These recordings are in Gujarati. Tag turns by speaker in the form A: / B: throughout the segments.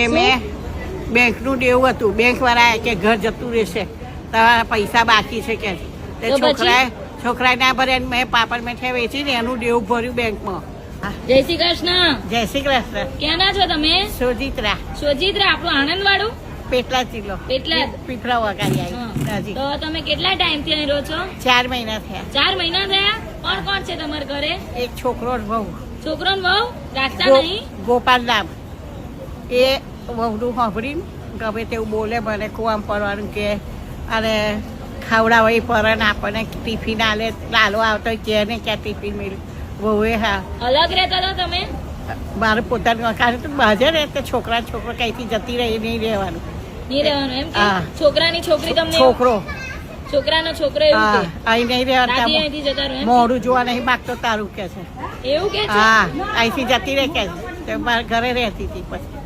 A: મેં બેંકનું દેવું હતું, બેંકવાળા કે ઘર જતું રહેશે, તમારા પૈસા બાકી છે કે છોકરાએ ના ભરે, મેં પાપડ મેઠિયા વેચીને એનું દેવું ભર્યું બેંકમાં.
B: જય શ્રી કૃષ્ણ.
A: જય શ્રી કૃષ્ણ.
B: ક્યાંના છો તમે?
A: સોજિત્રા.
B: સોજિત્રા, આપણું આણંદ વાળું?
A: પેટલા જિલ્લો.
B: પેટલા
A: પીપળા વગાડી આવી.
B: તો તમે કેટલા ટાઈમ થી અહીં રહો છો?
A: 4 મહિના થયા.
B: 4 મહિના થયા. કોણ કોણ છે તમારા ઘરે?
A: એક છોકરો ને વહુ.
B: છોકરો ને વહુ? રાખતા નહીં?
A: ગોપાલ નામ. એ વહુનું સાંભળીને ગમે તેવું બોલે, મને કુવામ પડવાનું કે, અને ખવડાવે પરન આપણને ટિફિન આલે, લાલો આવતો કે ને ક્યાં ટિફિન મેળ્યું. વહુએ હા.
B: અલગ રહેતા હતા તમે?
A: મારે પોતાનું મકાન હતું, બહાર રહે તો છોકરો કઈથી જતી રહી નહીં રહેવાનું.
B: નહીં રહેવાનું એમ કે? છોકરાની છોકરી તમને?
A: છોકરો.
B: છોકરાનો છોકરો એવું કે
A: અહીં નહીં રહેવાનું, મોઢું જોવા નહીં માગતો તારું કે છે.
B: એવું કે?
A: હા, અહીંથી જતી રહે કે છે. મારા ઘરે રહેતી હતી. પછી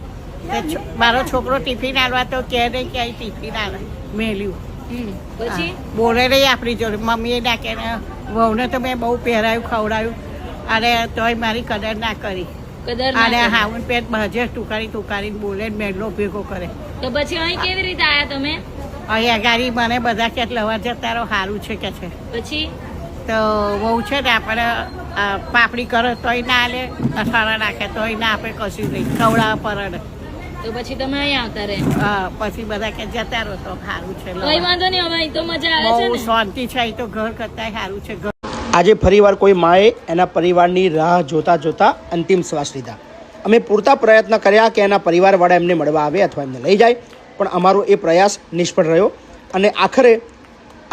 A: મારો છોકરો ટિફિન આલવા તો કે નહીં કે અહીં ટિફિન આલે મેલ્યું.
B: પછી
A: બોલે નહીં આપણી જોડે. મમ્મીએ ના કે, વહુને તો મેં બહુ પહેરાયું, ખવડાવ્યું, અને તોય મારી કદર ના કરી. અને હાઉન પેટ બહાર ટુકારીને બોલે, મેળો ભેગો કરે.
B: તો પછી અહીં કેવી રીતે આયા તમે?
A: અહીંયા ગાડી મને બધા કે લવા જતા રહો, સારું છે કે છે.
B: પછી
A: તો બહુ છે ને, આપણે પાપડી કરે તોય ના લે, અથાણા નાખે તોય ના આપે, કશું નહીં, ખવડાવે પરણે.
B: તો પછી તમે અહીંયા આવતા રહે?
A: પછી બધા કે જતા રહો તો સારું છે.
B: કઈ વાંધો નહીં, હવે અહીં તો મજા આવે છે ને,
A: શાંતિ છે અહીં તો, ઘર કરતા સારું છે.
C: આજે ફરીવાર કોઈ માએ એના પરિવારની રાહ જોતા જોતા અંતિમ શ્વાસ લીધા. અમે પૂરતા પ્રયત્ન કર્યા કે એના પરિવારવાળા એમને મળવા આવે અથવા એમને લઈ જાય, પણ અમારો એ પ્રયાસ નિષ્ફળ રહ્યો, અને આખરે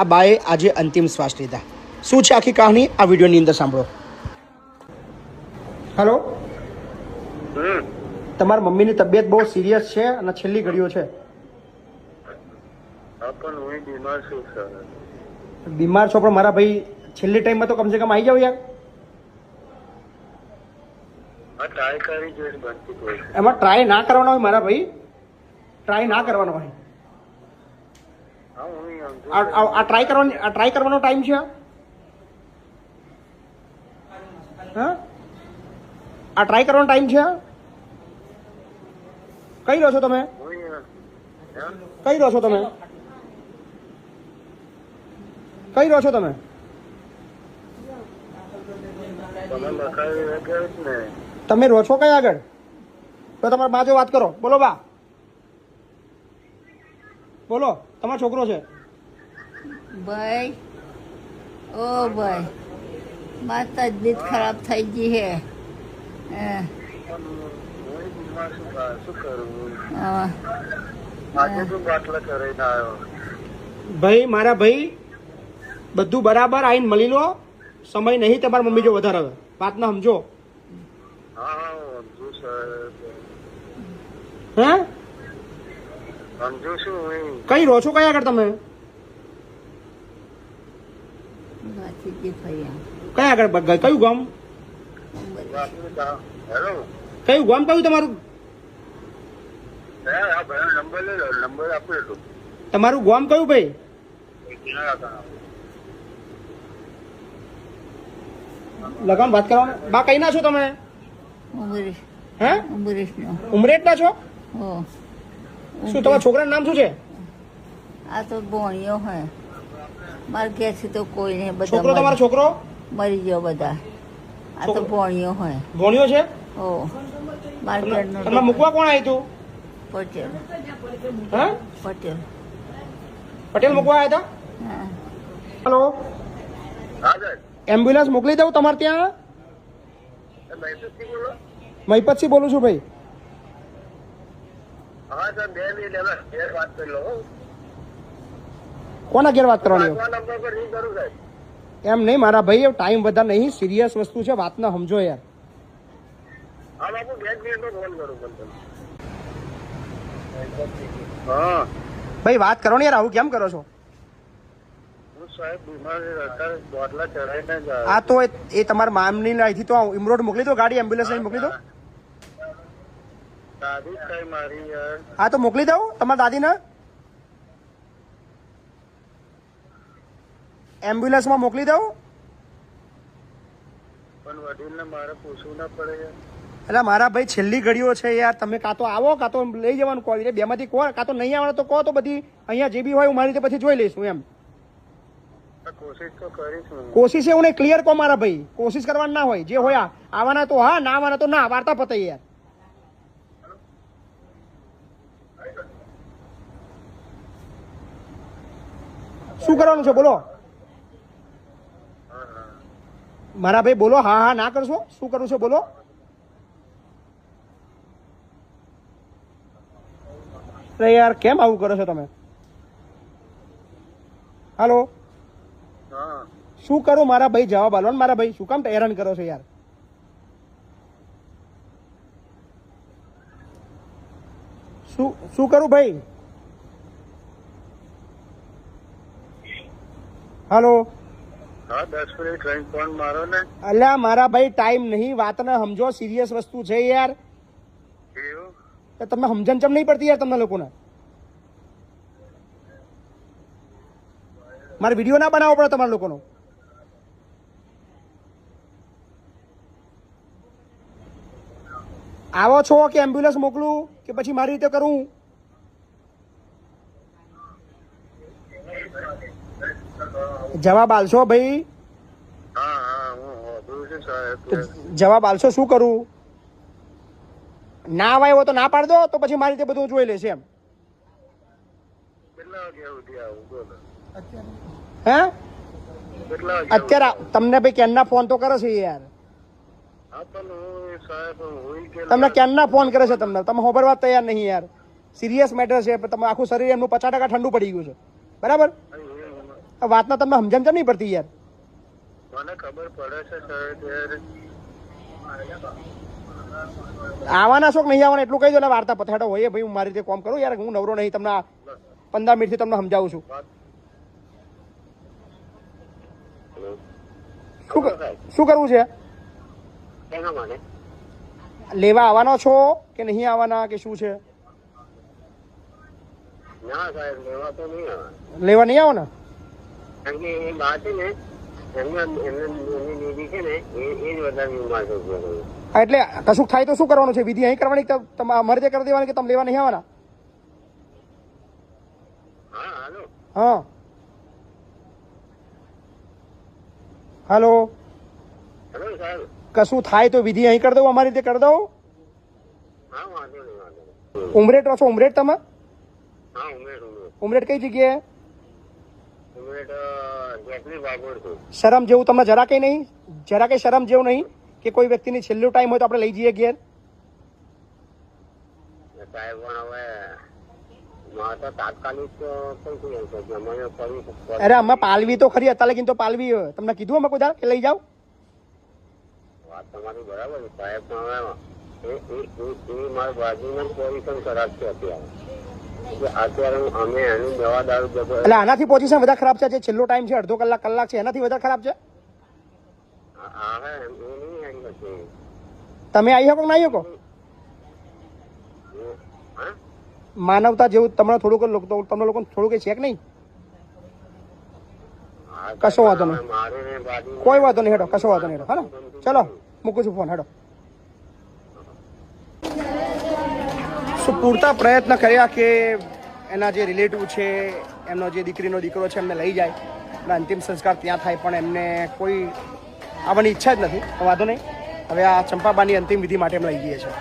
C: આ બાએ આજે અંતિમ શ્વાસ લીધા. શું છે આખી કહાની, આ વિડીયોની અંદર સાંભળો. હેલો, તમારા મમ્મીની તબિયત બહુ સિરિયસ છે અને છેલ્લી ઘડીઓ છે. બીમાર છો પણ મારા ભાઈ છેલ્લી ટાઈમમાં તો કમસે કમ આવી જાવ યાર. એમાં ટ્રાય ના કરવાનો હોય મારા ભાઈ, ટ્રાય ના કરવાનો હોય. આ ટ્રાય કરવાનો ટાઈમ છે. હા, આ ટ્રાય કરવાનો ટાઈમ છે. કઈ રહો છો તમે? કઈ રહો છો તમે? કઈ રહો છો તમે? તમે રહો છો કઈ આગળ? તો તમારા બાજુ વાત કરો. બોલો બા, બોલો. તમારો છોકરો છે?
D: ભાઈ, ઓ ભાઈ, મારી તબિયત ખરાબ થઈ ગઈ છે.
C: ભાઈ, મારા ભાઈ, બધું બરાબર આવીને મળી લો. સમય નહીં તમારા મમ્મી જો વધારે હવે વાત ના સમજો. હે, કઈ રહો છો કઈ આગળ તમે? કઈ આગળ? કયું ગામ? કયું ગામ? કયું તમારું? તમારું ગામ કયું ભાઈ? લગામ વાત કરવાનો. બા કઈ ના છો તમે? હે, ઉમરેઠ ના છો? શું તમારા છોકરાનું નામ શું છે?
D: આ તો ભોણિયો હોય મારા ઘેરથી તો કોઈ નહીં. બધા
C: છોકરો, તમારો છોકરો
D: મરી ગયો બધા. આ તો ભોણિયો હોય.
C: ભોણિયો છે?
D: ઓ, મારા ઘરનો.
C: તમે મૂકવા કોણ આવ્યું તું?
D: પટેલ.
C: હે,
D: પટેલ.
C: પટેલ મૂકવા આવ્યા હતા? હેલો, એમ્બ્યુલન્સ મોકલી દઉં તમારે ત્યાં? મહિપતસિંહ બોલું છું ભાઈ. કોના ઘેર વાત કરવાની? એમ નહીં મારા ભાઈ, ટાઈમ વધારે નહીં, સિરિયસ વસ્તુ છે, વાત ના સમજો યાર. ભાઈ વાત કરો ને યાર, આવું કેમ કરો છો? આ તો એ તમારા મામની અહીંથી તો ઇમરોડ મોકલી દો, ગાડી એમ્બ્યુલન્સ મોકલી દો. હા તો મોકલી દઉં તમારા દાદીને એમ્બ્યુલન્સમાં મોકલી દઉં. પણ વડીલને મારે પૂછવું ના પડે. એટલે મારા ભાઈ છેલ્લી ઘડીઓ છે યાર, તમે કાં તો આવો કાં તો લઈ જવાનું કહો, એટલે બેમાંથી કહો, કાં તો નહીં આવવાનું તો કહો, તો બધી અહીંયા જે બી હોય હું મારી રીતે પછી જોઈ લઈશું એમ.
E: કોશિશ તો કરીશું.
C: કોશિશ એવું નહીં, ક્લિયર કહો મારા ભાઈ, કોશિશ કરવાની ના હોય, જે હોય આવવાના તો હા, ના આવવાના તો ના, વાર્તા પતાઈ યાર. શું કરવાનું છે બોલો મારા ભાઈ, બોલો. હા હા ના કરશો, શું કરવું છે બોલો. અરે યાર કેમ આવું કરો છો તમે? હાલો,
E: હા
C: શું કરું મારા ભાઈ, જવાબ આલો ને મારા ભાઈ, શું કામ હેરાન કરો છો યાર? શું કરું ભાઈ? હાલો,
E: હા 10 મિનિટ રહીને ફોન મારો ને.
C: અલ્યા મારા ભાઈ ટાઈમ નહીં, વાતને સમજો, સિરિયસ વસ્તુ છે યાર.
E: એવું
C: તો તમને સમજણ ચમ નહીં પડતી યાર તમને લોકોને? મારે વિડીયો ના બનાવવો પડે તમારા લોકોનો. આવો છો કે એમ્બ્યુલન્સ મોકલું કે પછી મારી રીતે કરું? જવાબ આલશો ભાઈ?
E: હા હા હું હોભળું છું સાહેબ.
C: તો જવાબ આલશો, શું કરું? ના આવે એવો તો ના પાડ દો, તો પછી મારી રીતે બધું જોઈ લેશે એમ.
E: કેટલા વાગ્યા સુધી આવું બોલો?
C: હે
E: કેટલા વાગ્યા
C: અત્યારે તમને ભાઈ ક્યારના ફોન તો કરે છે યાર,
E: હા પણ હું સાહેબ હું કે
C: તમને ક્યારના ફોન કરે છે તમને, તમે ખબરવા તૈયાર નહીં યાર. સિરિયસ મેટર છે, તમે આખું શરીર એમનું 50% ઠંડુ પડી ગયું છે, બરાબર? આ વાતના તમને સમજણ ચમ નહીં પડતી યાર?
E: મને ખબર પડે છે સાહેબ યાર.
C: આવવાના શોખ નહીં આવવાના એટલું કહી દો એટલે વાર્તા પથાડો હોય ભાઈ. હું મારી રીતે કામ કરું યાર, હું નવરો નહીં, તમને 15 મિનિટથી તમને સમજાવું છું. શું કરવું છે?
E: એના માટે
C: લેવા આવવાનો છો કે નહીં આવવાના કે શું છે?
E: ના સાહેબ લેવા તો નહીં આવે.
C: લેવા નહીં આવો ને?
E: કારણ કે એ બા છે ને એમની દીદી છે ને એ જ વધારે બીમાર થઈ ગયો.
C: હા, એટલે કશું થાય તો શું કરવાનું છે? વિધિ અહીં કરવાની કે તમે અમારે રીતે કરી દેવાની કે તમે લેવા નહીં આવવાના?
E: હા હાલો
C: હા હાલો,
E: હેલો સાહેબ.
C: કશું થાય તો વિધિ અહીં કરી દઉં, અમારી રીતે કરી દઉં?
E: હા વાંધો નહીં વાંધો નહીં.
C: ઉમરેટ રહો છો? ઉમરેટ તમે?
E: હા ઉમેર
C: ઉમરેટ કઈ જગ્યાએ?
E: ઉમેર જેટલી બાગોડ છું.
C: શરમ જેવું તમને જરા કંઈ નહીં? જરા કંઈ શરમ જેવું નહીં કે કોઈ વ્યક્તિની છેલ્લો ટાઈમ હોય તો આપણે લઈ જઈએ ઘેર?
E: સાહેબ પણ હવે મારે તો તાત્કાલિક કઈ છે.
C: અરે અમે પાલવી તો ખરી, અત્યારે લગીને તો પાલવી. તમને કીધું અમે કોઈ દાડે કે લઈ જાઓ?
E: વાત તમારી બરાબર છે સાહેબ પણ હવે એ મારા બાજુમાં પોઝિશન ખરાબ છે અત્યારે અમે એનું દવા દારૂ જતો.
C: એટલે આનાથી પોઝિશન વધારે ખરાબ છે? જે છેલ્લો ટાઈમ છે અડધો કલાક છે એનાથી વધારે ખરાબ છે?
E: હા એ નહીં આવી શકે.
C: તમે આવી શકો ના આવી શકો?
E: હા
C: માનવતા જેવું તમને થોડુંક તમને લોકો થોડું કઈ છે કે નહીં? કશો વાંધો નહીં, કોઈ વાંધો નહીં, હેડો કશો વાંધો નહીં, હેડો. ચલો મૂકું છું ફોન, હેડો. શું પૂરતા પ્રયત્ન કર્યા કે એના જે રિલેટિવ છે, એમનો જે દીકરીનો દીકરો છે એમને લઈ જાય અને અંતિમ સંસ્કાર ત્યાં થાય, પણ એમને કોઈ આવવાની ઈચ્છા જ નથી. વાંધો નહીં, હવે આ ચંપાબાની અંતિમ વિધિ માટે અમે લઈ જઈએ છીએ.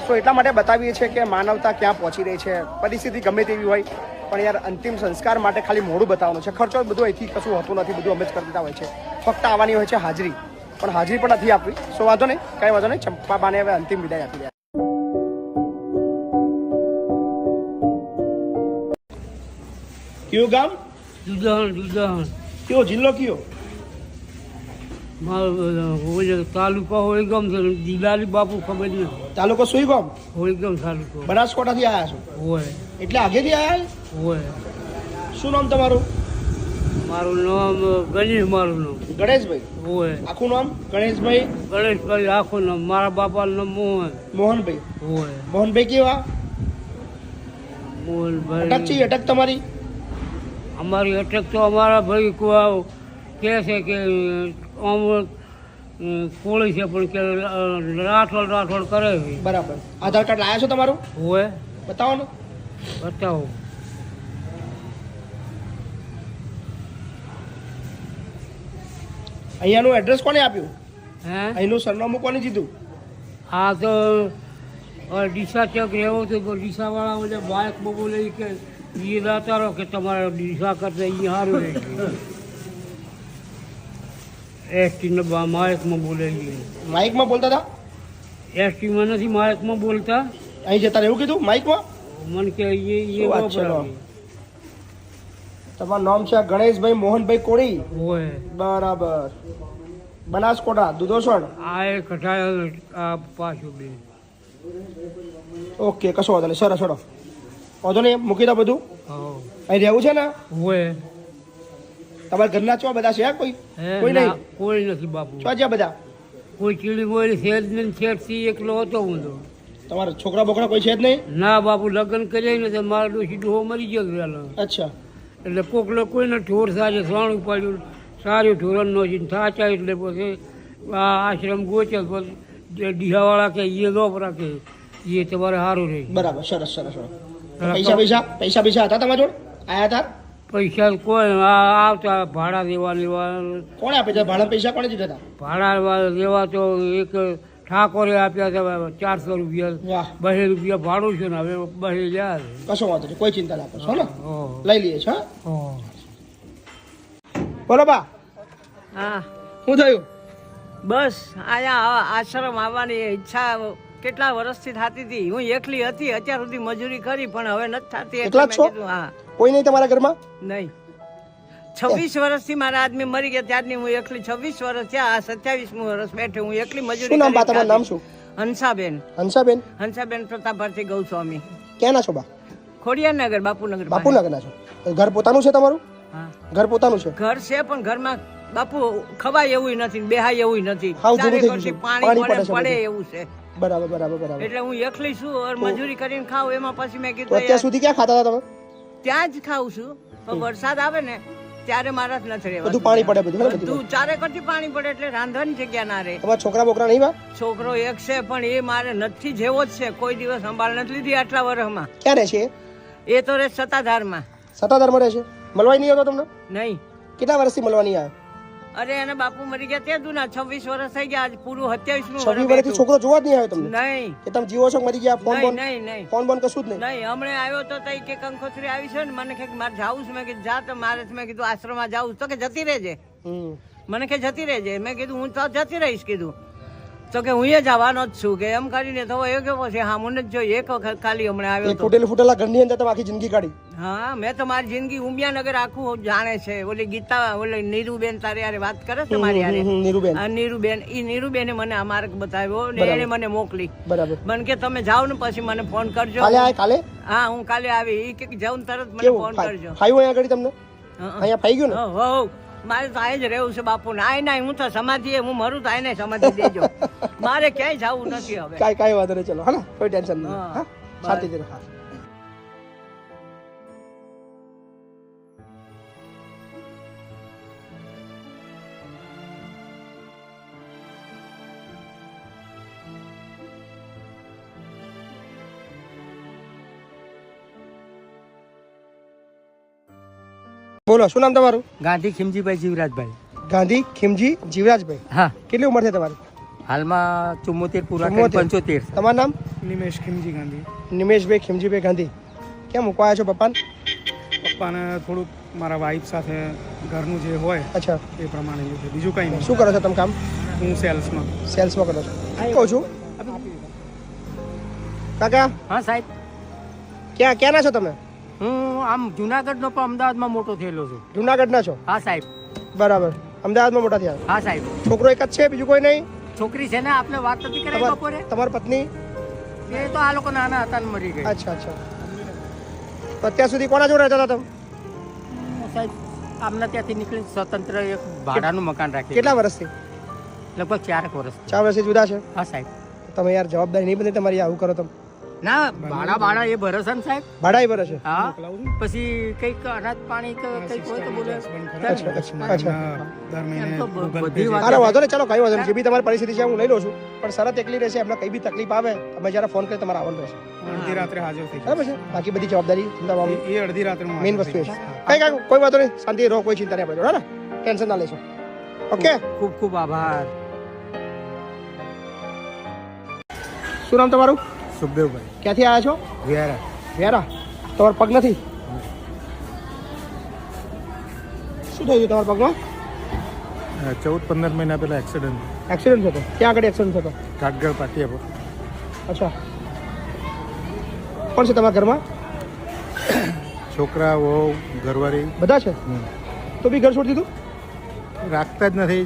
C: તો એટલા માટે બતાવીએ છીએ કે માનવતા ક્યાં પહોંચી રહી છે. પરિસ્થિતિ ગમે તેવી હોય પણ યાર અંતિમ સંસ્કાર માટે ખાલી મોડું બતાવવાનું છે. ખર્ચો બધું અહીંથી કશું હોતું નથી, બધું અમે જ કરી દેતા હોય છે. ફક્ત આવવાની હોય છે હાજરી, પણ હાજરી પણ નથી આપવી. સો વાંધો નહીં, કાંઈ વાંધો નહીં, ચંપાબાને હવે અંતિમ વિદાય આપી દે. કયું ગામ?
F: જુદાન
C: કયો જિલ્લો? કયો
F: મારો તાલુકા હોળીગામ છે. દિલારી બાપુ ખબર નહીં.
C: તાલુકો સુઈ ગામ?
F: હોળીગામ તાલુકો.
C: બનાસકાંઠાથી આવ્યા છો?
F: હોય
C: એટલે આગેથી આવ્યા?
F: હોય.
C: શું નામ તમારું?
F: મારું નામ ગણેશ. મારું નામ
C: ગણેશભાઈ?
F: હોય.
C: આખું નામ? ગણેશભાઈ?
F: ગણેશભાઈ આખું નામ. મારા બાપાનું નામ મોહન.
C: મોહનભાઈ?
F: હોય.
C: મોહનભાઈ કેવા?
F: મોહનભાઈ
C: અટક છે? અટક તમારી?
F: અમારી અટક તો અમારા ભાઈ કહે છે કે આમ કોળી છે પણ કે રાઠોડ કરે છે.
C: બરાબર. આધાર કાર્ડ લાયા છો તમારું?
F: હોય
C: બતાવો ને.
F: બતાવો.
C: અહીંયાનું એડ્રેસ કોને આપ્યું?
F: હે
C: અહીંનું સરનામું કોને દીધું?
F: આ તો ડીસા ચોક રહેવો તો ડીસાવાળા બધા બાઇક બોલે કે એ દાતા રહો કે તમારે ડીસા કરતા અહીંયા સારું રહે એસટીને માયકમાં બોલે
C: માઇકમાં બોલતા હતા?
F: એસટીમાં નથી માયકમાં બોલતા.
C: અહીં જતા એવું કીધું માઇકમાં?
F: મને કે
C: શું વાત છે લો? તમારું નામ છે ગણેશભાઈ મોહનભાઈ કોળી?
F: હોય
C: બરાબર. બનાસકોટા દુધોસણ?
F: આ એક કઠાય આ પાછું બે.
C: ઓકે, કશો વાંધો નહીં. સરસ, સરસ. વાંધો નહીં, મૂકી દો બધું.
F: હા
C: અહીં રહેવું છે ને?
F: હોય.
C: તમારા ઘરના છો બધા છે કોઈ?
F: હે
C: કોઈ
F: ના,
C: નહીં?
F: કોઈ નથી બાપુ.
C: છો જ્યાં બધા?
F: કોઈ ચીડી બોલી શેઠથી એકલો હતો હું તો.
C: તમારા છોકરા બોકરા કોઈ છે જ નહીં?
F: ના બાપુ, લગ્ન કર્યા ને તો મારા ડોશી ડોહો મરી ગયો વહેલો.
C: અચ્છા.
F: એટલે કોકને કોઈને ઠોર સાજે સ્વાણું પાડ્યું, સારું ઠોરનનો છે થાચા. એટલે પછી આ આશ્રમ ગોચે પછી ડીહાવાળા કે એ લોપ રાખે એ તમારે સારું રહે.
C: બરાબર. સરસ, સરસ, સરસ. પૈસા હતા તમારા જોડે? આયા હતા?
F: પૈસા કોઈ આવતા ભાડા દેવા
C: કોણે આપે છે ભાડા? પૈસા કોણે દીધા હતા?
F: ભાડા દેવા તો એક ઠાકોરે આપ્યા હતા 400 રૂપિયા.
C: વાહ.
F: 2 રૂપિયા ભાડું છે ને હવે 2 લ્યા.
C: કશો વાંધો નહીં, કોઈ ચિંતા ના કરશો ને.
F: ઓહ.
C: લઈ લઈએ છો.
F: ઓહ.
C: બોલો બા,
A: હા,
C: શું થયું?
A: બસ અહીંયા આશ્રમ આવવાની ઈચ્છા કેટલા વર્ષથી થતી હતી. હું એકલી હતી અત્યાર સુધી મજૂરી કરી પણ હવે નથી થતી.
C: એકલા જ છો?
A: હા.
C: કોઈ નહીં તમારા ઘરમાં?
A: નહીં, 26 વર્ષથી મારા આદમી મરી ગયા ત્યારની હું એકલી. 26 વર્ષ થયા, આ 27મું વર્ષ બેઠી હું એકલી મજૂરી.
C: શું નામ બા
A: કરી
C: તમારું? નામ શું?
A: હંસાબેન.
C: હંસાબેન.
A: હંસાબેન પ્રતાપભાઈ ગૌસ્વામી,
C: ક્યાંના છો બા?
A: ખોડિયારનગર, બાપુનગર પાસે.
C: બાપુનગરના છો? ઘર પોતાનું છે તમારું?
A: હા,
C: ઘર પોતાનું છે?
A: ઘર છે પણ ઘરમાં બાપુ ખવાય એવું નથી, બેહાય એવું નથી.
C: હાવ
A: ચારે
C: જૂનું થઈ
A: કોરથી
C: ગયું.
A: પાણી
C: પાણી પડે છે
A: પડે
C: બધું.
A: એવું છે.
C: બરાબર, બરાબર, બરાબર.
A: એટલે હું એકલી છું ઓર મજૂરી કરીને ખાઉં. એમાં પછી મેં
C: તો
A: કીધું
C: અત્યાર
A: યાર,
C: સુધી ક્યાં ખાતા હતા તમે?
A: ત્યાં જ ખાઉં છું પણ વરસાદ આવે ને ત્યારે મારા જ નથી રહેવાતું.
C: બધું પાણી પડે બધું ને બધું?
A: બધું ચારે કોરથી પાણી પડે એટલે રાંધવાની જગ્યા ના રહે.
C: તમારા છોકરા બોકરા નહીં બા?
A: છોકરો એક છે પણ એ મારે નથી જેવો જ છે. કોઈ દિવસ સંભાળ નથી લીધી આટલા વર્ષમાં.
C: ક્યાં રહે છે?
A: એ તો રહે સત્તાધારમાં.
C: સત્તાધારમાં રહે છે? મળવાય નહીં આવતો તમને?
A: નહીં,
C: કેટલા વર્ષથી મળવા નહીં આવ્યા?
A: અરે એને બાપુ મરી ગયા તે દુના 26 વર્ષ થઈ ગયા. આજ પૂરું 27મું
C: 26 વર્ષથી છોકરો જોવા જ નહીં આવ્યો તમને?
A: નહીં,
C: કે તમે જીવો છો કે મરી ગયા? ફોન
A: નહીં,
C: બોન
A: નહીં, નહીં,
C: ફોન બોન કશું જ નહીં?
A: નહીં. હમણે આવ્યો તો તઈ કે કંકોત્રી આવી છે ને મને કે મારે જાવું છે. મેં કીધું જા. તો મારે મેં કીધું આશ્રમમાં જાવું તો કે જતી રહેજે.
C: હમ.
A: મને કે જતી રહેજે. મેં કીધું હું તો જતી રહીશ કીધું. તો કે હું એ જવાનો જ છું કે એમ કરીને તો એ કેવો છે હા મને જ જોઈ. એક વખત ખાલી હમણાં આવ્યો
C: એક
A: તો.
C: ફૂટેલા ઘરની અંદર તમે આખી જિંદગી કાઢી?
A: હા, મેં તો મારી જિંદગી ઉમિયાનગર આખું જાણે છે. ઓલી ગીતા ઓલી નીરુબેન તારી યારે વાત કરે છે મારી યારે.
C: નીરુબેન.
A: આ નીરુબેન, ઈ નીરુબેને મને આ માર્ગ બતાવ્યો ને એને મને મોકલી.
C: બરાબર.
A: મને કે તમે જાઓ ને પછી મને ફોન કરજો.
C: કાલે આય? કાલે?
A: હા, હું કાલે આવી. ઈ કે જાઉં ને તરત મને
C: કેવું
A: ફોન કરજો.
C: ફાયું અહીંયા આગળ તમને?
A: હા,
C: અહીંયા ફાઈ ગયું ને?
A: હો, મારે તો આય જ રહેવું છે બાપુ. નાય નાય હું તો સમાધિ હું મરું તો આને સમાધિ દેજો. મારે ક્યાંય જવું નથી હવે.
C: કાંઈ વાંધો નહીં. ચલો, હા, કોઈ ટેન્શન નહીં.
A: હા.
C: હા, શાંતિથી રહો. હા. બોલો, શું નામ તમારું?
G: ગાંધી ખીમજીભાઈ જીવરાજભાઈ.
C: ગાંધી ખીમજી જીવરાજભાઈ.
G: હા,
C: કેટલી ઉંમર છે તમારી?
G: હાલમાં 74 પૂરા કરી
C: 74.
G: 75.
C: તમારું નામ?
F: નિમેશ ખીમજી ગાંધી.
C: નિમેશભાઈ ખીમજીભાઈ ગાંધી. કેમ મૂકવા આવ્યા છો પપ્પાને?
F: પપ્પાને થોડુંક મારા વાઈફ સાથે ઘરનું જે હોય
C: અચ્છા,
F: એ પ્રમાણે છે. બીજું કંઈ નહીં.
C: શું કરો છો તમે કામ?
F: હું સેલ્સમાં.
C: સેલ્સમાં કરો છો? કહું છું કાકા,
G: હા સાહેબ,
C: ક્યાંના છો તમે?
G: હું આમ જુનાગઢનો પણ અમદાવાદમાં મોટો થયેલો છું.
C: જુનાગઢના છો?
G: હા સાહેબ.
C: બરાબર. અમદાવાદમાં મોટા થયા?
G: હા સાહેબ.
C: છોકરો એક જ છે, બીજું કોઈ નહીં?
G: છોકરી છે ને, આપણે વાત નથી કરી બપોરે.
C: તમારી પત્ની?
G: એ તો આ લોકો નાના હતા ને મરી ગઈ.
C: અચ્છા, અચ્છા. તો અત્યાર સુધી કોના જોડે રહેતા હતા તમે?
G: સાહેબ, આમના ત્યાંથી નીકળી સ્વતંત્ર એક ભાડાનું મકાન રાખી.
C: કેટલા વર્ષથી?
G: લગભગ 4 વર્ષ.
C: 4 વર્ષથી જુદા છે?
G: હા સાહેબ.
C: તમે યાર જવાબદારી નહીં બની તમારી, આવું કરો તમે?
G: ના ભાડા એ ભરોસા ને સાહેબ.
C: ભાડા એ ભરે છે?
G: હા પછી કઈક અનાજ પાણી કે કઈક હોય તો બોલે.
C: અચ્છા.
G: એમ તો બધી વાત
C: અરે વાંધો નહીં, ચાલો કઈ વાંધો નહીં. જે બી તમારી પરિસ્થિતિ છે હું લઈ લઉં છું, પણ શરત એકલી રહેશે, એમને કઈ બી તકલીફ આવે તમે જ્યારે ફોન કરી તમારે આવવાનું રહેશે.
F: અડધી રાત્રે હાજર થઈ
C: બરાબર છે? બાકી બધી જવાબદારી ચિંતા વાળું
F: એ અડધી રાત્રે
C: મેઇન વસ્તુ છે. કઈ કોઈ વાંધો નહીં, શાંતિ રહો, કોઈ ચિંતા નહીં આપણે જોડે, ને ટેન્શન ના લેશો. ઓકે,
G: ખૂબ ખૂબ આભાર.
C: શું નામ તમારું?
F: સુખદેવભાઈ
C: ક્યાંથી આવ્યા છો?
F: વિહારા.
C: વ્યારા. તમારો પગ નથી? શું થયું તમારા પગમાં?
F: 14-15 મહિના પહેલા એક્સિડન્ટ
C: એક્સિડન્ટ થતો? ક્યાં આગળ એક્સિડન્ટ થતો?
F: કાટગળ પાટિયા પર.
C: અચ્છા. કોણ છે તમારા ઘરમાં?
F: છોકરા વહુ ઘરવાળી
C: બધા છે? તો બી ઘર છોડી દીધું?
F: રાખતા જ નથી.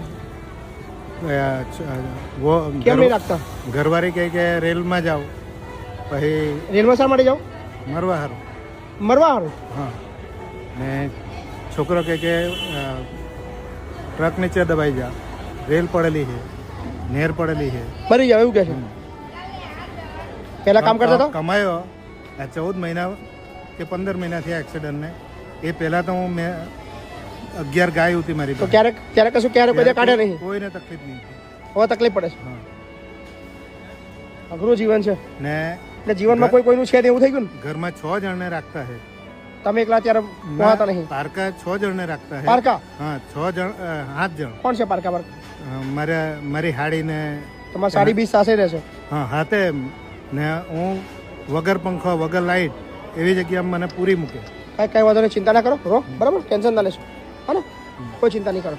C: કેમ નહીં રાખતા?
F: ઘરવાળી કહે કે રેલમાં જાઓ, પછી
C: રેલમાં શા માટે જાઓ?
F: મરવા હારું.
C: મરવા હારું?
F: હા. ને છોકરો કહે કે ટ્રક નીચે દબાઈ જા, રેલ પડેલી છે, નેર પડેલી છે.
C: મરી જાવ એવું કહે છે? પહેલા કામ કરતા હતા?
F: કમાયો આ 14 મહિના કે 15 મહિના થયા એક્સિડન્ટને. એ પહેલા તો મેં 11 ગાય હતી મારી
C: તો
F: પાસે.
C: ક્યારેક કશું ક્યારે કોઈ કાઢે નહીં?
F: કોઈને તકલીફ નહીં.
C: હવે તકલીફ પડે છે?
F: હા.
C: અઘરું જીવન છે
F: ને
C: એટલે જીવનમાં કોઈ કોઈનું છે ને એવું થઈ ગયું ને?
F: ઘરમાં 6 જણને રાખતા છે.
C: તમે એકલા ત્યારે પહોંચતા નહીં?
F: પારકા 6 જણને રાખતા છે.
C: પારકા?
F: હા, 6 જણ 7 જણ.
C: કોણ છે પારકા પર?
F: મારી હાડીને
C: તમારી સાડી બી સાસે રહેશે?
F: હા હાથે. ને હું વગર પંખો વગર લાઈટ એવી જગ્યામાં મને પૂરી મૂકે.
C: કઈ વાંધો નહીં, ચિંતા ના કરો. રો બરાબર, ટેન્શન ના લેશો, હા ને? કોઈ ચિંતા નહીં કરો.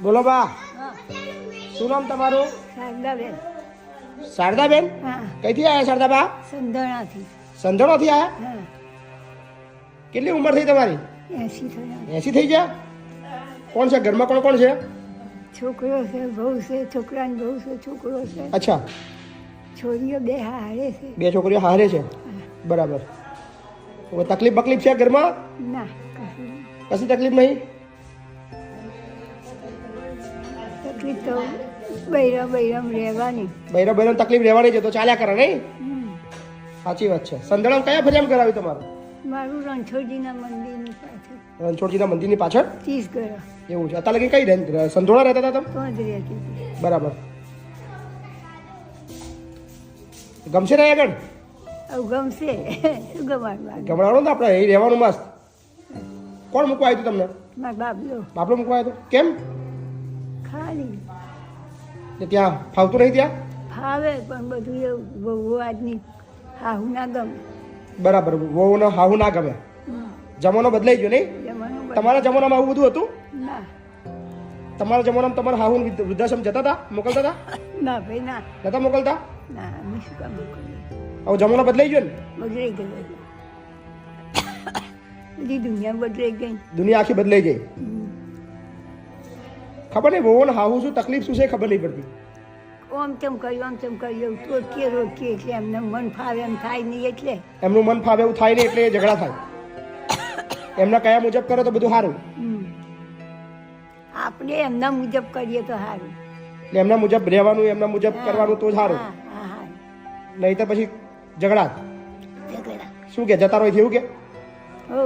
C: બોલો બા, શું નામ તમારું?
D: શારદાબેન.
C: શારદાબેન? કઈથી આવ્યા શારદાબા?
D: સંધણાથી.
C: સંધણોથી આવ્યા? કેટલી ઉંમર થઈ તમારી?
D: 80 થયા.
C: 80 થઈ ગયા? કોણ છે ઘરમાં? કોણ કોણ છે?
D: છોકરો છે, બહુ છે, છોકરાની બહુ છે, છોકરો છે,
C: અચ્છા.
D: છોરીઓ 2 હારે છે.
C: 2 છોકરીઓ હારે છે? બરાબર. હવે તકલીફ બકલીફ છે ઘરમાં?
D: ના કશું નહીં.
C: કશી તકલીફ નહીં?
D: તકલીફ તો બૈરમ રહેવાની.
C: બૈરા તકલીફ રહેવાની છે તો ચાલ્યા કરે નહીં? સાચી વાત છે. સંધળામ કયા ફરિયામ કરાવી તમારું?
D: મારું રણછોડજીના મંદિરની પાછળ
C: રણછોડજીના મંદિરની પાછળ?
D: 30 ઘર
C: એવું છે. અત્યારે લગી કઈ સંધોળા રહેતા હતા તમે?
D: તો જ રહેતી હતી.
C: બરાબર. ગમશે ને આગળ?
D: આવું ગમશે શું ગમાડવા?
C: ગમડાવવાનું ને આપણે અહીં રહેવાનું મસ્ત. કોણ મૂકવા આવ્યું તમને?
D: મારા બાબલો
C: બાપલો મૂકવા આવ્યો? કેમ?
D: ખાલી
C: એટલે ત્યાં ફાવતું નહીં ત્યાં?
D: ફાવે પણ બધું એવું બહુ આજની હાહુ ના ગમે.
C: બરાબર. વહુને હાહુ ના ગમે. જમાનો બદલાઈ ગયો નહીં?
D: જમવાનું
C: તમારા જમાનામાં આવું બધું હતું?
D: ના
C: તમારા જમાનામાં તમારા હાહુ વૃદ્ધાશ્રમ જતા હતા? મોકલતા હતા?
D: ના ભાઈ ના
C: નતા મોકલતા?
D: ના અમે શું કામ કરીએ?
C: હવે જમાનો બદલાઈ ગયો ને?
D: બગડાઈ ગયો બધી દુનિયા બદલાઈ ગઈ.
C: દુનિયા આખી બદલાઈ ગઈ. ખબર નહીં વહુને હાહુ શું તકલીફ શું છે ખબર નહીં પડતી.
D: આમ તેમ કર્યું રોકીએ એટલે એમને મન ફાવે એમ થાય નહીં એટલે
C: એમનું મન ફાવે એવું થાય નહીં એટલે એ ઝઘડા થાય. એમના કયા મુજબ કરો તો બધું સારું.
D: આપણે એમના મુજબ કરીએ તો સારું.
C: એટલે એમના મુજબ રહેવાનું, એમના મુજબ કરવાનું તો સારું.
D: હા
C: નહીં તો પછી ઝઘડા.
D: ઝઘડા
C: શું કે જતા રહો એવું કે?
D: હો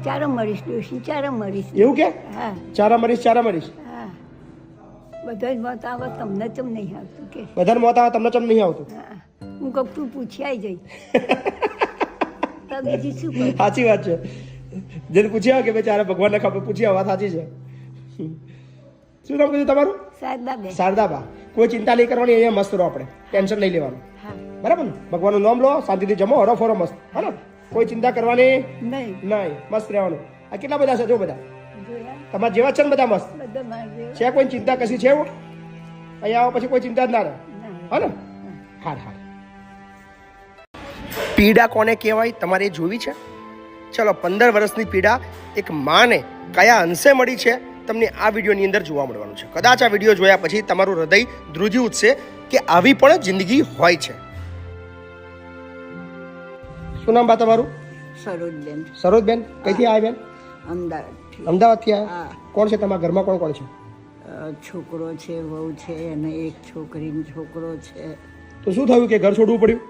D: ચારો મરીશ ડોશી ચારો મરીશ.
C: એવું કે?
D: હા
C: ચારા મરીશ ચારા મરીશ.
D: હા બધા જ મત આવે તમને ચમ નહીં આવતું કે
C: બધાને મોત આવે તમને ચમ નહીં આવતું?
D: હા હું કહું તું પૂછી આવી જઈ તો બીજું શું કરું?
C: સાચી વાત છે. જેને પૂછ્યા કે બેચારા ભગવાનને ખબર પૂછ્યા વાત સાચી છે. શું નામ કીધું તમારું?
D: શારદાબેન.
C: શારદાબા. કોઈ ચિંતા નહીં કરવાની, અહીંયા મસ્ત રહો, આપણે ટેન્શન નહીં લેવાનું.
D: હા
C: બરાબર ને? ભગવાનનું નામ લો, શાંતિથી જમો, હરો ફરો મસ્ત. હા ને? કોઈ ચિંતા કરવાની
D: નહીં
C: નહીં, મસ્ત રહેવાનું. આ કેટલા બધા છે જો બધા
D: જોયા
C: તમારા જેવા છે ને બધા મસ્ત
D: બધા મારે
C: છે. કોઈ ચિંતા કશી છે એવું? અહીંયા આવો પછી કોઈ ચિંતા જ ના રહે. હા ને? હાર હાર. પીડા કોને કહેવાય તમારે એ જોવી છે? ચલો, 15 વર્ષની પીડા એક માને કયા અંશે મળી છે તમને આ વિડીયોની અંદર જોવા મળવાનું છે. કદાચ આ વિડીયો જોયા પછી તમારું હૃદય ધ્રુજી ઉઠશે કે આવી પણ જિંદગી હોય છે. શું નામ બા તમારું?
D: સરોજબેન.
C: સરોજબેન. કઈથી આવ્યા બેન?
D: અમદાવાદ.
C: અમદાવાદથી આવ્યા. કોણ છે તમારા ઘરમાં? કોણ કોણ છે?
D: છોકરો છે, વહુ છે અને એક છોકરીનો છોકરો છે.
C: તો શું થયું કે ઘર છોડવું પડ્યું?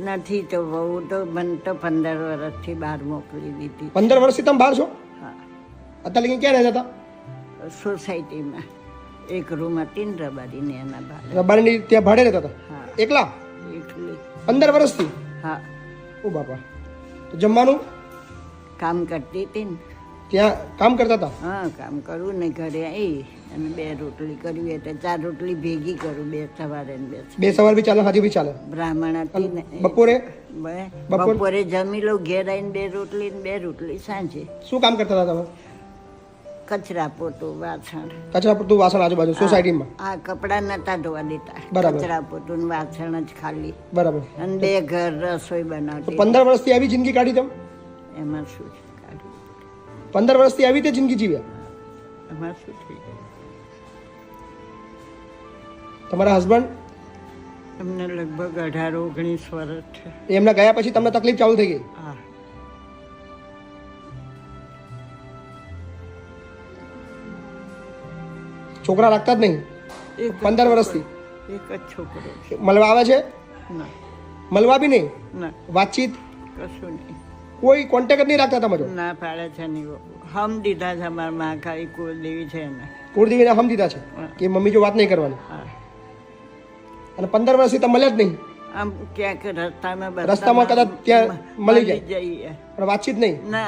D: નથી તો બહુ તો મને તો 15 વર્ષથી બહાર મોકલી દીધી.
C: 15 વર્ષથી તમે બહાર છો?
D: હા,
C: અત્યારે લગી ક્યાં રહેતા હતા?
D: સોસાયટીમાં એક રૂમ હતી ને રબારીને એના બહાર.
C: રબારીની ત્યાં ભાડે રહેતા હતા?
D: હા,
C: એકલા?
D: એકલી.
C: 15 વર્ષથી?
D: હા,
C: ઓ બાપા. તો જમવાનું
D: કામ કરતી હતી ને.
C: ત્યાં કામ કરતા હતા?
D: હા, કામ કરું ને ઘરે આવી અને 2 રોટલી કરવી એટલે 4 રોટલી ભેગી કરું, 2 સવારે ને 2
C: બે સવાર બી ચાલે, હાજી બી ચાલે.
D: બ્રાહ્મણ હતી ને.
C: બપોરે?
D: બપોરે જમી લઉં, ઘેર આવીને 2 રોટલી ને 2 રોટલી સાંજે.
C: શું કામ કરતા હતા તમે?
D: કચરા પોતું, વાસણ.
C: કચરા પૂરતું વાસણ આજુબાજુ સોસાયટીમાં?
D: આ કપડાં નતા ધોવા દેતા.
C: બરાબર.
D: કચરા પોતું ને વાસણ જ ખાલી.
C: બરાબર.
D: અને 2 ઘર રસોઈ
C: તો
D: બનાવતી.
C: 15 વર્ષથી આવી જિંદગી કાઢી તમે?
D: એમાં શું છે કાઢ્યું?
C: 15 વર્ષથી આવી રીતે જિંદગી જીવ્યા?
D: એમાં શું થઈ ગયું?
C: તમારા હસબન્ડ?
D: એમને લગભગ 18-19 વર્ષ છે.
C: એમના ગયા પછી તમને તકલીફ ચાલુ થઈ ગઈ?
D: હા,
C: છોકરા રાખતા જ નહીં
D: એક
C: 15 વર્ષથી?
D: એક જ છોકરો છે.
C: મળવા આવે છે?
D: ના,
C: મળવા બી નહીં?
D: ના,
C: વાતચીત
D: કશું નહીં.
C: કોઈ કોન્ટેક્ટ જ નહીં રાખતા તમે? જો
D: ના પાડે છે નહીં. હમ દીધા છે અમારા મહાકાળી કુળદેવી છે એને.
C: કુળદેવીને હમ દીધા છે કે મમ્મી જો વાત નહીં કરવાની?
D: હા,
C: અને 15 વર્ષથી તમે મળ્યા જ નહીં?
D: આમ ક્યાંક રસ્તામાં
C: રસ્તામાં કદાચ ત્યાં મળી જાય
D: જઈએ.
C: પણ વાતચીત નહીં?
D: ના,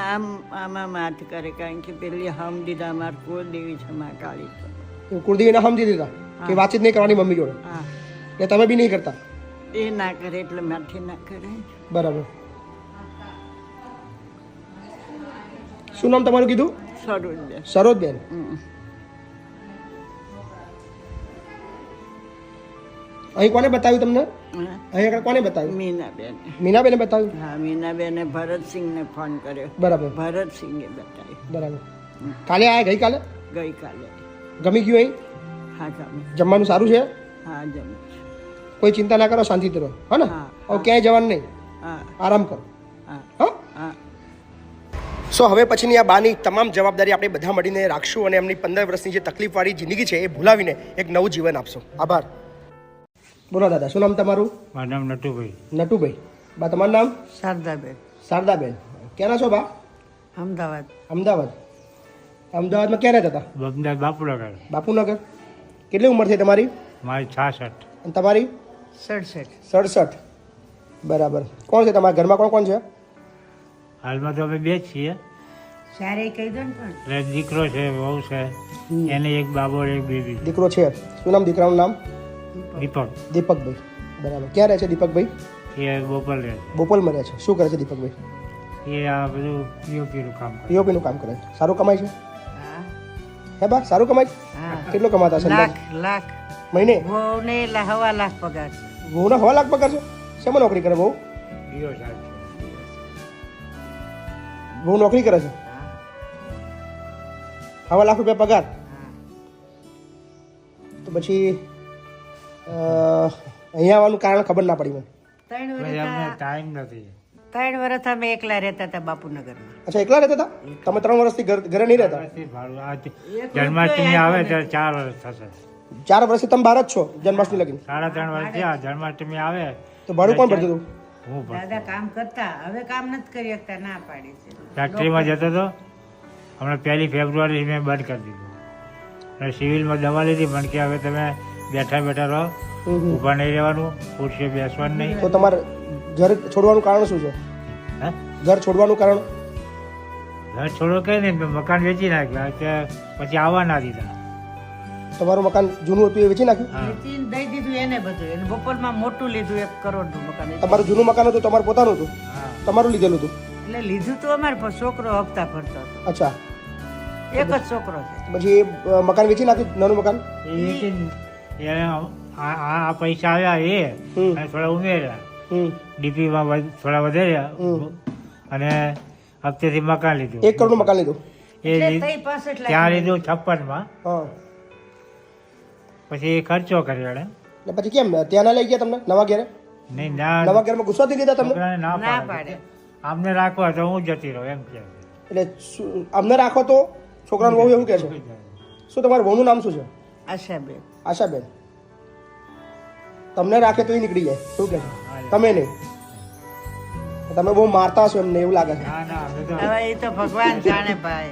D: આમાં માથ કરે કારણ કે પેલી હમ દીધા અમારી કુળદેવી છે મહાકાળી.
C: કુળદેવીને હમ દીધા કે વાતચીત નહીં કરવાની મમ્મી જોડે,
D: હા,
C: એટલે તમે બી નહીં કરતા?
D: એ ના કરે એટલે માથી ના કરે.
C: બરાબર. શું નામ તમારું કીધું?
D: સરોજબેન.
C: સરોજબેન. અહીં કોને બતાવ્યું તમને? અહીં આગળ કોને બતાવ્યું?
D: મીનાબેન.
C: મીનાબેને બતાવ્યું?
D: હા, મીનાબેને ભરતસિંહને ફોન કર્યો.
C: બરાબર.
D: ભરતસિંહે બતાવ્યું.
C: બરાબર. કાલે આયા? ગઈકાલે?
D: ગઈકાલે.
C: ગમી ગયું અહીં?
D: હા, ગમે.
C: જમવાનું સારું છે?
D: હા, જમે.
C: કોઈ ચિંતા ના કરો, શાંતિથી રહો, હા ને?
D: હા.
C: હવે ક્યાંય જવાનું નહીં,
D: હા,
C: આરામ કરો.
D: હા,
C: હા.
D: હા.
C: સો હવે પછીની આ બાની તમામ જવાબદારી આપણે બધા મળીને રાખશું અને એમની 15 વર્ષની જે તકલીફવાળી જિંદગી છે એ ભૂલાવીને એક નવું જીવન આપશું. આભાર. બોલો દાદા, શું નામ તમારું?
F: મારું નામ નટુભાઈ.
C: નટુભાઈ. બા તમારું નામ?
D: શારદાબેન.
C: શારદાબેન. ક્યાંના છો બા?
D: અમદાવાદ.
C: અમદાવાદ. અમદાવાદમાં ક્યાં રહેતા હતા?
F: અમદાવાદ બાપુનગર.
C: બાપુનગર. કેટલી ઉંમર થઈ તમારી?
F: મારી 66.
C: અને તમારી?
D: 67.
C: 67. બરાબર. કોણ છે તમારા ઘરમાં? કોણ કોણ છે?
F: હાલમાં તો અમે 2 જ છીએ.
D: સારે કહી દો ને પણ.
F: એટલે દીકરો છે, વહુ છે, એને એક બાબો એક બેબી.
C: દીકરો છે. શું નામ દીકરાનું નામ?
F: દીપક.
C: દીપકભાઈ. બરાબર. ક્યાં રહે છે દીપકભાઈ?
F: એ બોપલ રહે
C: બોપલમાં રહે છે. શું કરે છે દીપકભાઈ?
F: છે. એ આ બધું પીઓપીનું કામ કરે.
C: પીઓપીનું કામ કરે છે. સારું કમાય છે?
D: હા,
C: હે બા, સારું કમાય છે?
D: હા.
C: કેટલું કમાતા છે અંદાજે?
D: લાખ.
C: મહિને?
D: વહુને 1.5 લાખ પગાર છે.
C: વહુના 1.5 લાખ પગાર છે? શેમાં નોકરી કરે વહુ?
F: પીઓ સાહેબ છે.
C: વહુ નોકરી કરે છે? 1.5 લાખ રૂપિયા પગાર? તો પછી અહીંયા આવવાનું કારણ ખબર ના પડી મને.
D: 3
F: ભાઈ, અમને ટાઈમ નથી.
D: વર્ષ અમે એકલા રહેતા હતા બાપુનગરમાં.
C: અચ્છા, એકલા રહેતા હતા તમે? 3 વર્ષથી ઘરે નહીં રહેતા?
F: વર્ષથી ભાડું. આ જન્માષ્ટમી આવે ત્યારે 4 વર્ષ થશે.
C: 4 વર્ષથી તમે બહાર જ છો જન્માષ્ટમી લગી?
F: 3.5 વર્ષ થયા. જન્માષ્ટમી આવે
C: તો ભાડું કોણ ભરતું હતું?
F: હું ભરતો.
D: દાદા કામ કરતા, હવે કામ નથી કરી શકતા, ના પાડી છે.
F: ફેક્ટરીમાં જતો હતો. હમણાં 1 ફેબ્રુઆરી મેં બંધ કરી દીધું. અને સિવિલમાં દવા લીધી, પણ કે હવે તમે બેઠા બેઠા રહો, ઊભા નહીં રહેવાનું, ખુરશીએ બેસવાનું નહીં.
C: તો તમારે ઘર છોડવાનું કારણ શું છે?
F: હે?
C: ઘર છોડવાનું કારણ?
F: ઘર છોડો કઈ નહીં, મેં મકાન વેચી નાખ્યા કે પછી આવવા ના દીધા.
C: તમારું મકાન જૂનું હતું એ વેચી નાખ્યું?
F: હા.
D: દઈ દીધું એને બધું. એને બપોરમાં મોટું લીધું 1 કરોડનું મકાન.
C: તમારું જૂનું મકાન હતું, તમારું પોતાનું હતું?
F: હા.
C: તમારું લીધેલું હતું?
D: એટલે લીધું તો અમારે પણ છોકરો હપ્તા ભરતો હતો.
C: અચ્છા.
D: એક જ છોકરો છે.
C: પછી એ મકાન વેચી નાખ્યું, નાનું મકાન?
F: એ વેચીને એને આ પૈસા આવ્યા એ અને થોડા ઉમેર્યા. ડીપીમાં થોડા વધાર્યા અને હપ્તેથી મકાન લીધું.
C: 1 કરોડનું મકાન લીધું?
F: એ ત્યાં લીધું 56માં.
C: હા.
F: પછી ખર્ચો કર્યો એને.
C: ને પછી કેમ ત્યાં ના લઈ ગયા તમને નવા ઘેરે?
F: નહીં ના,
C: નવા ઘરમાં ગુસ્સાથી દીધા તમને?
F: છોકરાને ના પાડે. આમને રાખવા તો હું જતી રહું એમ કે.
C: એટલે અમને રાખો તો છોકરાનું વહુ એવું કહે છે? શું તમારું વહુનું નામ શું છે?
D: આશાબેન.
C: આશાબેન. તમને રાખે તો નીકળી જાય શું કે તમે નહીં તમે બહુ મારતા હશો એમને એવું લાગે છે
D: હવે એ તો ભગવાન જાણે ભાઈ.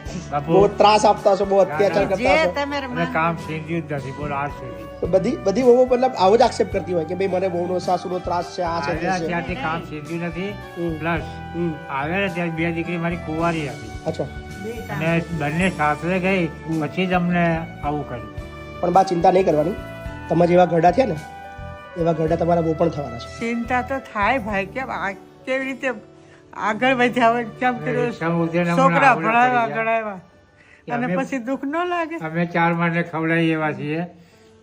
C: બહુ ત્રાસ આપતા હશો બહુ અત્યાચાર કરતા
D: જે
C: હશો
D: તમે
C: તો બધી વહુઓ મતલબ આવો જ એક્સેપ્ટ કરતી હોય કે ભાઈ મને બહુનો સાસુનો ત્રાસ છે આ છે તે છે
H: ત્યાંથી કામ સીધ્યું નથી પ્લસ
C: હમ.
H: આવે ને ત્યારે બે દીકરી મારી કુંવારી હતી
C: અચ્છા
H: અને બંને સાસરે ગઈ પછી જ અમને આવું કર્યું.
C: પણ બા ચિંતા નહીં કરવાની તમે જેવા ઘરડા થયા ને એવા ઘરડા તમારા બહુ પણ થવાના છે
A: ચિંતા તો થાય ભાઈ કેમ કેવી રીતે આગળ વધ્યા હોય કેમ કર્યું છોકરા ભણાવ્યા ગણાવ્યા અને પછી દુઃખ ન લાગે
H: અમે 4 માને ખવડાવી એવા છીએ.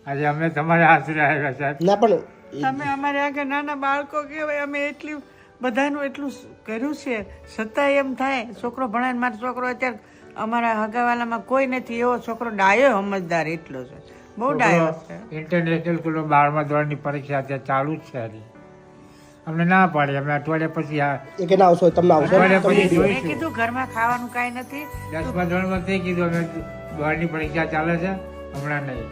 H: આજે અમે તમારા આશરે આવ્યા સાહેબ.
C: ના પણ
A: તમે અમારે આગળ નાના બાળકો કહેવાય અમે એટલી બધાનું એટલું કર્યું છે છતાંય એમ થાય છોકરો ભણાય મારો છોકરો અત્યારે અમારા હગાવાલામાં કોઈ નથી એવો છોકરો ડાયો સમજદાર એટલો છે બહુ ડાયો છે
H: ઇન્ટરનેશનલ સ્કૂલમાં 12મા ધોરણની પરીક્ષા અત્યારે ચાલુ જ છે હજી. અમને ના પાડી અમે અઠવાડિયા પછી
C: એ કે ના આવશો તમને આવશો
H: અઠવાડિયા પછી
A: મેં
H: જોઈશું.
A: કીધું ઘરમાં ખાવાનું કાંઈ નથી
H: 10મા ધોરણમાં થઈ કીધું અમે બોર્ડની પરીક્ષા ચાલે છે હમણાં નહીં.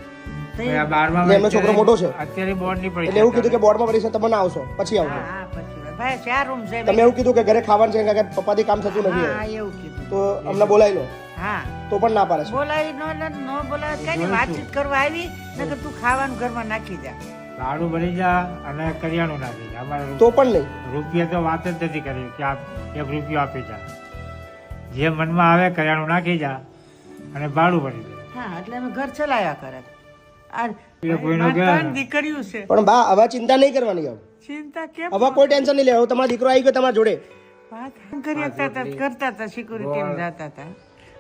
H: હવે આ 12મા
C: એટલે એમનો છોકરો મોટો છે
H: અત્યારે બોર્ડની
C: એટલે
H: પરીક્ષા
C: એવું કીધું કે બોર્ડમાં પરીક્ષા તમે ના આવશો પછી આવશો
A: હા પછી ભાઈ 4 રૂમ છે
C: તમે એવું કીધું કે ઘરે ખાવાનું છે કે પપ્પાથી કામ થતું નથી
A: હા એવું કીધું
C: તો અમને બોલાવી લો
A: હા
C: તો પણ ના પાડે છે
A: બોલાવી ન બોલાવી કઈ નહીં, વાતચીત કરવા આવી નકર તું ખાવાનું ઘરમાં નાખી જા
H: ભાડું ભરી જા અને કરિયાણું નાખી જા. અમારે
C: તો પણ નહીં
H: રૂપિયા તો વાત જ નથી કરી કે આપ 1 રૂપિયો આપી જા. જે મનમાં આવે કરિયાણું નાખી જા અને ભાડું ભરી દે.
A: હા એટલે અમે ઘર ચલાવ્યા કરે આ
H: એ કોઈનો
A: મારી
H: ઘર.
A: 3 દીકરીઓ છે
C: પણ બા હવે ચિંતા નહીં કરવાની હવે
A: ચિંતા કેમ
C: હવે કોઈ ટેન્શન નહીં લેવું તમારો દીકરો આવી ગયો તમારા જોડે
A: વાત કરતા હતા સિક્યુરિટી જતા હતા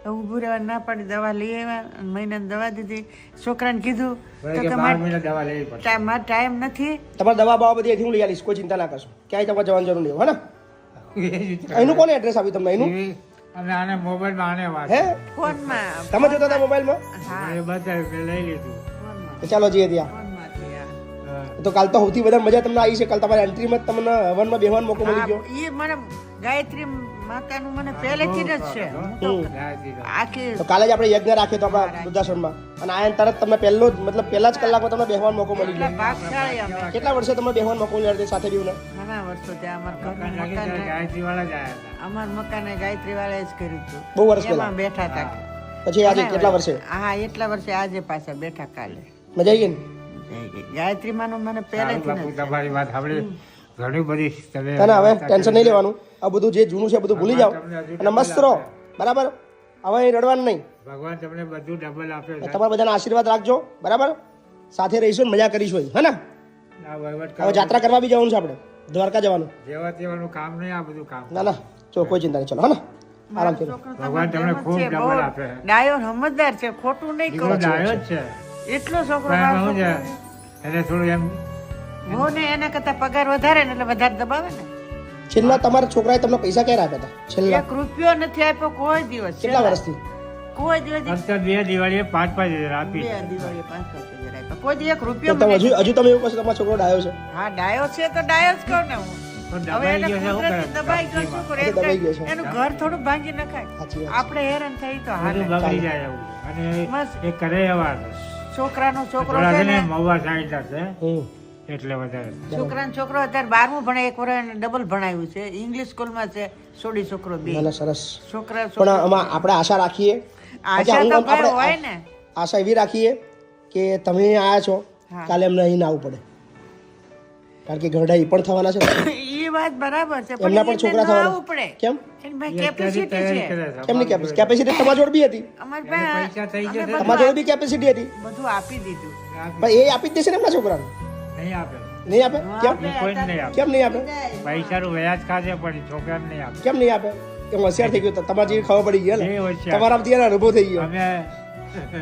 A: ઊભું રહેવા ના પાડી દવા લઈ આવ્યા અને મહિનાની દવા દીધી છોકરાને કીધું
H: ભલે
A: તો
H: કે
A: કે
H: 12 મહિના દવા લેવી પડશે.
A: મારે ટાઈમ નથી
C: તમારે દવા બવા બધી અહીંથી હું લઈ આવીશ કોઈ ચિંતા ના કરશો ક્યાંય તમારે જવાની જરૂર નહીં હોય ને એનું કોને એડ્રેસ આપ્યું તમને એનું
H: એવી અને આને મોબાઈલમાં આને વાત
C: હે
A: ફોનમાં
C: તમે જોતા હતા મોબાઈલમાં
A: હા
H: એ બતાવ્યું મેં લઈ લીધું.
C: તો ચાલો જઈએ ત્યાં
A: ફોનમાંથી આ.
H: હા.
C: તો કાલ તો સૌથી વધારે મજા તમને આવી છે કાલ તમારી એન્ટ્રીમાં જ તમને હવનમાં બેહવાનો મોકો મળી ગયો
A: હા, ઈ મને ગાયત્રી માતાનું મને પહેલેથી જ છે હું તો
H: ગાયત્રી દવા.
A: આખી
C: તો કાલે જ આપણે યજ્ઞ રાખીએ તો આપણા વૃદ્ધાશ્રમમાં અને આયન તરત તમને પહેલો જ મતલબ પહેલા જ કલાકમાં તમને બેહવાનો મોકો મળી
A: એટલા
C: ગયો
A: ભાગશાળી અમે
C: કેટલા વર્ષે તમે બેહવાનો મોકો મળ્યો સાથે બીવને
A: ઘણા વર્ષો ત્યાં અમારા
H: મકાન
A: ઘરનું
H: લાગે ત્યારે
A: મકાન
H: ગાયત્રી વાળા જ આવ્યા હતા.
A: અમારા મકાને ગાયત્રી વાળાએ જ કર્યું હતું
C: બહુ વર્ષ પહેલા
A: એમાં બેઠા હતા
C: પછી આજે કેટલા વર્ષે
A: હા એટલા વર્ષે આજે પાછા બેઠા કાલે
C: મજા આવી ગઈ ને
A: ગાયત્રી માનું મને
H: સારું
A: પહેલેથી
H: બાપુ,
A: જ છે.
H: તમારી વાત સાંભળી ઘણી બધી તમે
C: ના ના હવે ટેન્શન નહીં લેવાનું આ બધું જે જૂનું છે બધું ભૂલી જાઓ અને મસ્ત રહો બરાબર હવે અહીં રડવાનું નહીં
H: ભગવાન તમને બધું ડબલ આપે છે.
C: તમારા બધાના આશીર્વાદ રાખજો બરાબર સાથે રહીશું ને મજા કરીશું હે ને
H: આ વહીવટ
C: હવે જાત્રા કરવા બી જવાનું છે આપણે દ્વારકા જવાનું
H: જેવા તેવાનું કામ નહીં, આ બધું કામ.
C: ના ના ચલો કોઈ ચિંતા નહીં ચલો હા ને આરામથી રહો.
A: છોકરો
H: ભગવાન
A: તમારે
H: તમને
A: જેવો જ
H: ખૂબ
A: છે,
H: ડબલ
A: બહુ
H: આપે.
A: ડાયો સમજદાર છે ખોટું નહીં
H: દીકરો
A: કહું
H: ડાયો જ છે
A: એટલો છોકરો
H: પણ
A: મારો
H: એમાં શું છે
A: છોકરો.
H: એને થોડું એમ
A: બહુ ને એના કરતા પગાર વધારે ને એટલે વધારે દબાવે ને
C: છેલ્લા તમારા છોકરાએ તમને પૈસા ક્યારે આપ્યા હતા છેલ્લા
A: 1 રૂપિયો નથી આપ્યો કોઈ દિવસ
C: કેટલા વર્ષથી
A: કોઈ દિવસ
H: ફક્ત 2 દિવાળીએ 5,000 આપી.
A: બે દિવાળીએ 5,000 આપ્યા કોઈ દી 1
C: તો
A: રૂપિયો
C: તમે
A: મને
C: હજુ તમે એવું કહો છો તમારો છોકરો ડાયો છે
A: હા ડાયો છે તો ડાયો જ કહું ને હું
H: પણ
A: હવે
H: દબાઈ
A: એને
H: ગયો છે, શું કરે?
A: કુદરતી દબાઈ ગયો શું કરે?
C: એ તો દબાઈ ગયો છે.
A: એનું ઘર થોડું ભાંગી નખાય
C: સાચી વાત
A: આપણે હેરાન થઈ તો હાલે
H: બધું બગડી જાય એવું. અને
A: બસ.
H: એ કરે એવા
A: છોકરાનો છોકરો
H: થોડા
A: છે
H: છે ને
A: ને
H: મહુવા સાઈડના છે
C: હમ
H: એટલે વધારે.
A: છોકરાનો છોકરો અત્યારે 12મું ભણે એક વર્ષ ડબલ ભણાવ્યું છે ઇંગ્લિશ સ્કૂલમાં છે સોડી છોકરો બે
C: ના ના સરસ
A: છોકરા
C: પણ આમાં આપણે આશા રાખીએ
A: આશા તો ભાઈ હોય ને
C: આશા એવી રાખીએ કે તમે આયા છો
A: હા.
C: કાલે એમને અહીં ના આવવું પડે કારણ કે ઘરડા એ પણ થવાના છે
A: એ વાત બરાબર છે
C: એમના પણ છોકરા
A: એમને ન આવવું
C: થવાના
A: પડે
C: કેમ
A: એની ભાઈ
H: એ અત્યારથી
A: કેપેસિટી
H: તૈયારી
A: છે
H: કરે છે.
C: કેમની કેપેસિટી તમારી જોડે બી હતી
A: અમારી
H: એને
A: પાસે
H: પૈસા થઈ જશે.
A: અમે
C: તમારી જોડે બી કેપેસિટી હતી
A: બધું આપી દીધું
C: પણ એ આપી જ દેશે ને એમના છોકરાને
H: નહીં આપે.
C: નહીં આપે કેમ
H: એ કોઈને નહીં આપે.
C: કેમ નહીં આપે
H: પૈસાનું વ્યાજ ખાશે પણ છોકરાને નહીં આપે.
C: કેમ નહીં આપે એમ હોશિયાર થઈ ગયું તમારી જેવી ખબર પડી ગઈ
H: એ
C: ને
H: હોશિયાર.
C: તમારામાંથી એનો અનુભવ થઈ ગયો
H: અમે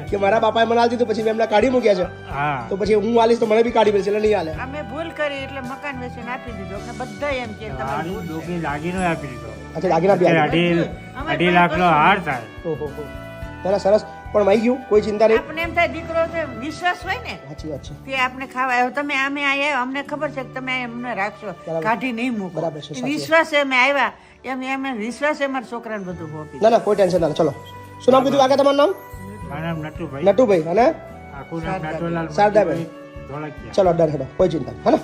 C: કે મારા બાપાએ મને આલી દીધું પછી મેં એમને કાઢી મૂક્યા છે
H: હા
C: તો પછી હું આલીશ તો મને બી કાઢી મળશે એટલે નહીં હાલે
A: અમે ભૂલ કરી એટલે મકાન વેચીને આપી દીધું અમને બધા એમ કે તમારી ભૂલ છે.
H: ડોકી દાગીનો આપી દીધો.
C: અચ્છા દાગીના બી
H: અત્યારે
C: આલી
H: 2.5 લાખનો હાર થાય.
C: ઓહો સરસ સરસ પણ માઈ ગયું કોઈ ચિંતા નહીં
A: આપણે એમ થાય દીકરો છે વિશ્વાસ હોય ને
C: સાચી વાત છે
A: તે આપણે ખાવા આવ્યો તમે અમે આવ્યા અમને ખબર છે કે તમે અમને રાખશો
C: બરાબર.
A: કાઢી નહીં મૂકો
C: બરાબર છે,
A: એ
C: સાચી
A: વિશ્વાસ અમે આવ્યા એમ વિશ્વાસ અમારા છોકરાને બધું હોપી
C: ના ના કોઈ ટેન્શન ના લે. ચલો શું નામ કીધું આગળ તમારું નામ
H: મારું નામ નટુભાઈ.
C: નટુભાઈ અને
H: આખું નામ નટુલાલ
C: શારદાબેન.
H: ધોળકિયા
C: ચલો ડર હેડો કોઈ ચિંતા નહીં, હે ને